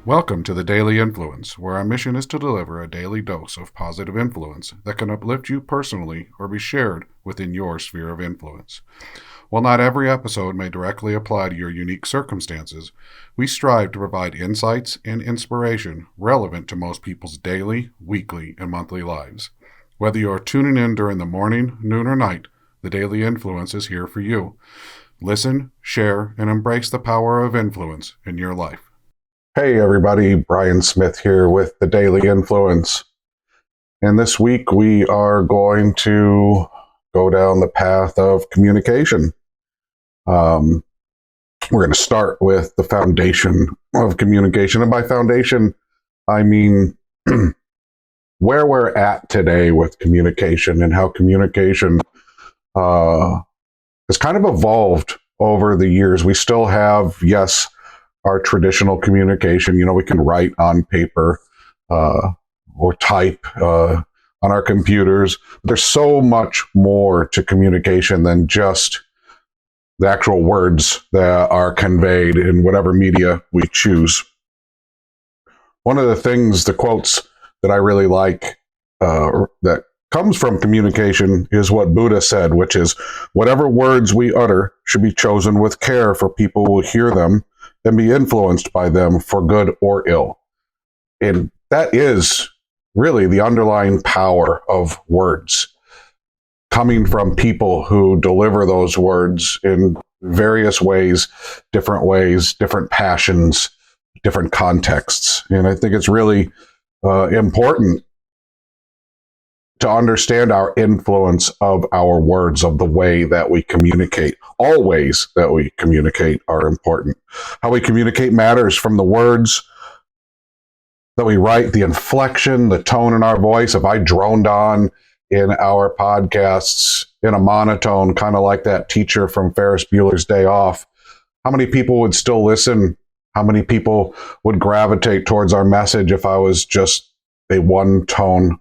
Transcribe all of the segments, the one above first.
Welcome to the Daily Influence, where our mission is to deliver a daily dose of positive influence that can uplift you personally or be shared within your sphere of influence. While not every episode may directly apply to your unique circumstances, we strive to provide insights and inspiration relevant to most people's daily, weekly, and monthly lives. Whether you are tuning in during the morning, noon, or night, the Daily Influence is here for you. Listen, share, and embrace the power of influence in your life. Hey everybody, Brian Smith here with the Daily Influence. And this week we are going to go down the path of communication. We're going to start with the foundation of communication. And by foundation, I mean where we're at today with communication and how communication has kind of evolved over the years. We still have, yes, our traditional communication. We can write on paper or type on our computers. There's so much more to communication than just the actual words that are conveyed in whatever media we choose. One of the things, the quotes that I really like that comes from communication is what Buddha said, which is, whatever words we utter should be chosen with care, for people will hear them and be influenced by them for good or ill. And that is really the underlying power of words, coming from people who deliver those words in various ways, different passions, different contexts. And I think it's really important to understand our influence of our words, of the way that we communicate. All ways that we communicate are important. How we communicate matters, from the words that we write, the inflection, the tone in our voice. If I droned on in our podcasts in a monotone, kind of like that teacher from Ferris Bueller's Day Off, how many people would still listen? How many people would gravitate towards our message if I was just a one-tone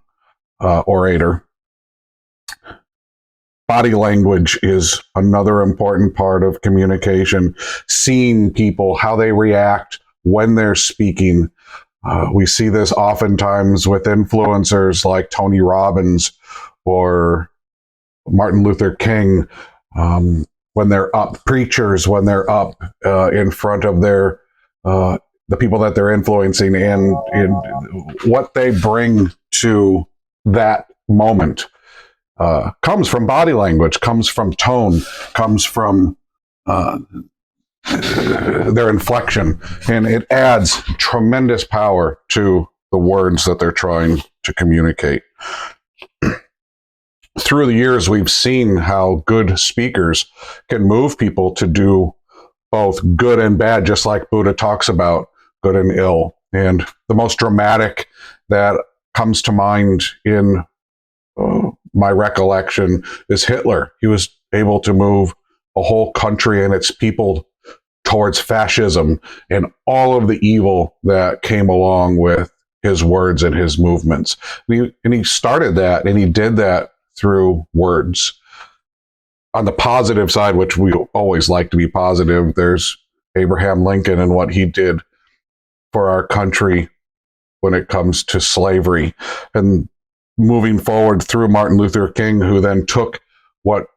orator? Body language is another important part of communication. Seeing people, how they react when they're speaking. We see this oftentimes with influencers like Tony Robbins or Martin Luther King, when they're up, preachers, when they're up in front of their the people that they're influencing, and what they bring to that moment comes from body language, comes from tone, comes from their inflection, and it adds tremendous power to the words that they're trying to communicate. Through the years, we've seen how good speakers can move people to do both good and bad, just like Buddha talks about good and ill. And the most dramatic that comes to mind in my recollection is Hitler. He was able to move a whole country and its people towards fascism and all of the evil that came along with his words and his movements. And he started that, and he did that through words. On the positive side, which we always like to be positive, there's Abraham Lincoln and what he did for our country when it comes to slavery, and moving forward through Martin Luther King, who then took what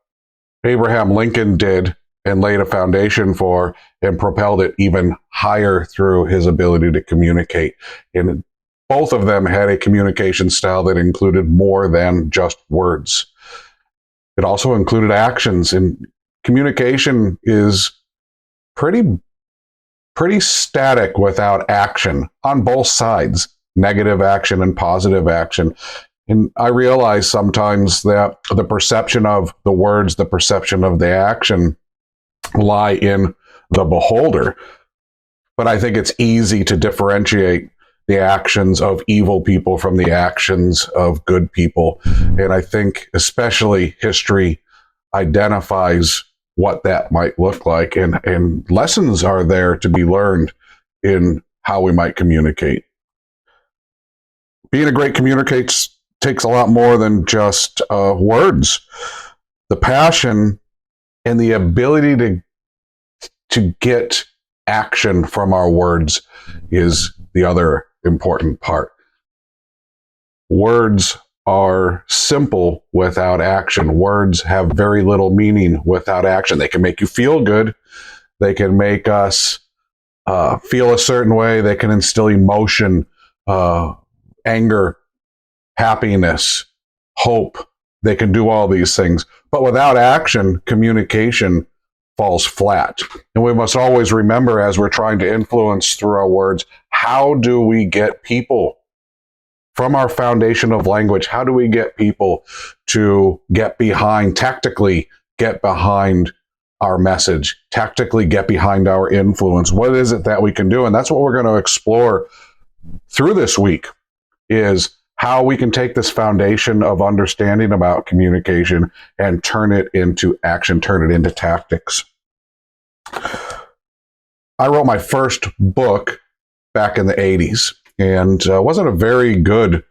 Abraham Lincoln did and laid a foundation for and propelled it even higher through his ability to communicate. And both of them had a communication style that included more than just words. It also included actions, and communication is pretty static without action on both sides, negative action and positive action. And I realize sometimes that the perception of the words, the perception of the action lie in the beholder. But I think it's easy to differentiate the actions of evil people from the actions of good people. And I think especially history identifies what that might look like, and lessons are there to be learned in how we might communicate. Being a great communicator takes a lot more than just words. The passion and the ability to get action from our words is the other important part. Words are simple without action. Words have very little meaning without action. They can make you feel good. They can make us feel a certain way. They can instill emotion, anger, happiness, hope. They can do all these things. But without action, communication falls flat. And we must always remember, as we're trying to influence through our words, how do we get people from our foundation of language? How do we get people to get behind, tactically get behind our message, tactically get behind our influence? What is it that we can do? And that's what we're going to explore through this week, is how we can take this foundation of understanding about communication and turn it into action, turn it into tactics. I wrote my first book back in the 80s and wasn't a very good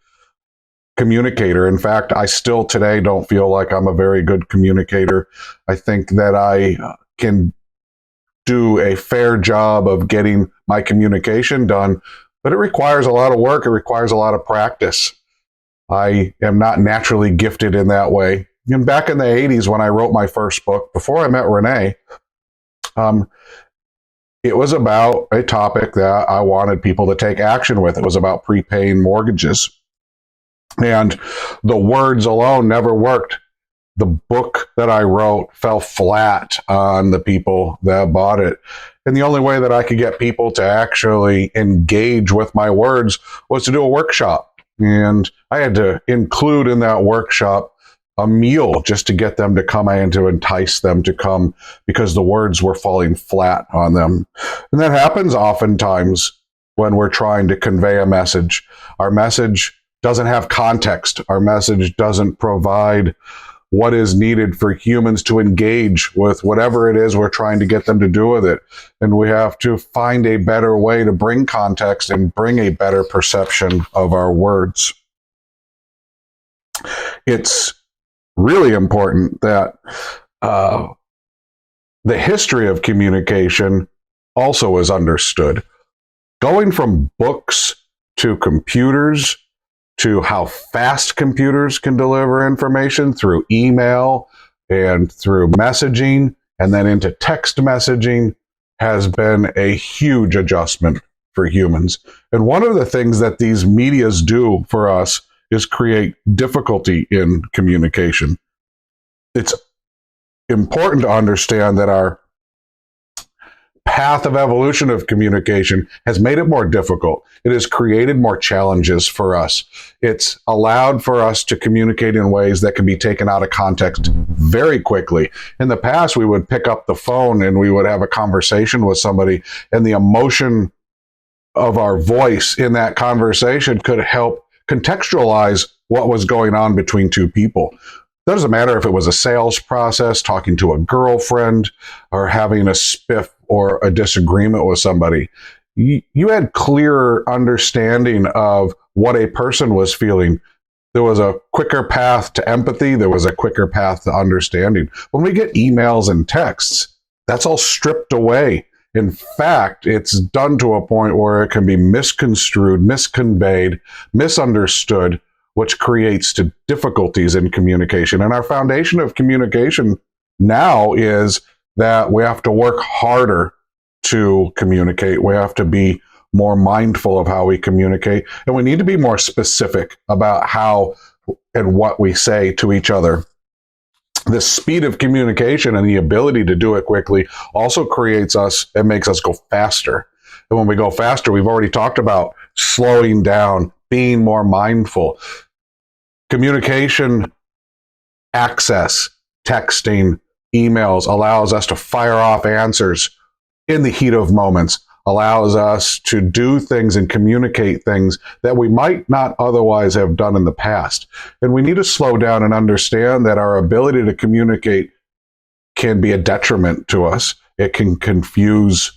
communicator. In fact, I still today don't feel like I'm a very good communicator. I think that I can do a fair job of getting my communication done, but it requires a lot of work. It requires a lot of practice. I am not naturally gifted in that way. And back in the 80s, when I wrote my first book, before I met Renee, it was about a topic that I wanted people to take action with. It was about prepaying mortgages. And the words alone never worked. The book that I wrote fell flat on the people that bought it. And the only way that I could get people to actually engage with my words was to do a workshop. And I had to include in that workshop a meal just to get them to come and to entice them to come, because the words were falling flat on them. And that happens oftentimes when we're trying to convey a message. Our message doesn't have context. Our message doesn't provide what is needed for humans to engage with whatever it is we're trying to get them to do with it. And we have to find a better way to bring context and bring a better perception of our words. It's really important that the history of communication also is understood. Going from books to computers, to how fast computers can deliver information through email and through messaging, and then into text messaging, has been a huge adjustment for humans. And one of the things that these medias do for us is create difficulty in communication. It's important to understand that our path of evolution of communication has made it more difficult. It has created more challenges for us. It's allowed for us to communicate in ways that can be taken out of context very quickly. In the past, we would pick up the phone and we would have a conversation with somebody, and the emotion of our voice in that conversation could help contextualize what was going on between two people. It doesn't matter if it was a sales process, talking to a girlfriend, or having a spiff or a disagreement with somebody. You had clearer understanding of what a person was feeling. There was a quicker path to empathy. There was a quicker path to understanding. When we get emails and texts, that's all stripped away. In fact, it's done to a point where it can be misconstrued, misconveyed, misunderstood, which creates difficulties in communication. And our foundation of communication now is that we have to work harder to communicate. We have to be more mindful of how we communicate. And we need to be more specific about how and what we say to each other. The speed of communication and the ability to do it quickly also creates us, it makes us go faster. And when we go faster, we've already talked about slowing down, being more mindful. Communication access, texting, emails allows us to fire off answers in the heat of moments, allows us to do things and communicate things that we might not otherwise have done in the past. And we need to slow down and understand that our ability to communicate can be a detriment to us. It can confuse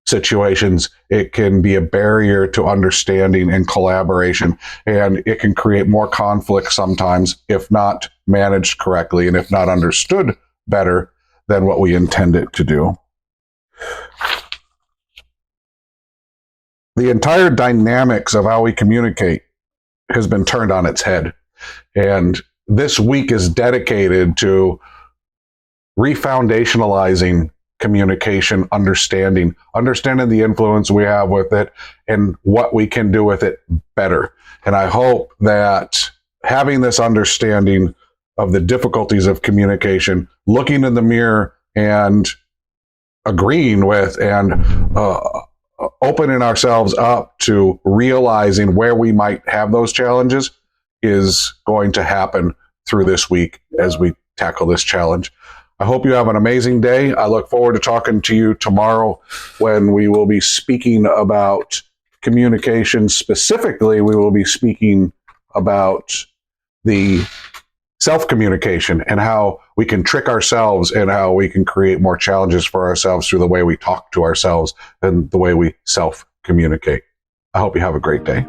situations. It can be a barrier to understanding and collaboration, and it can create more conflict sometimes if not managed correctly and if not understood better than what we intend it to do. the entire dynamics of how we communicate has been turned on its head. And this week is dedicated to refoundationalizing communication, understanding the influence we have with it and what we can do with it better. And I hope that having this understanding of the difficulties of communication, looking in the mirror and agreeing with and opening ourselves up to realizing where we might have those challenges is going to happen through this week as we tackle this challenge. I hope you have an amazing day. I look forward to talking to you tomorrow when we will be speaking about communication. Specifically, we will be speaking about the self-communication and how we can trick ourselves and how we can create more challenges for ourselves through the way we talk to ourselves and the way we self-communicate. I hope you have a great day.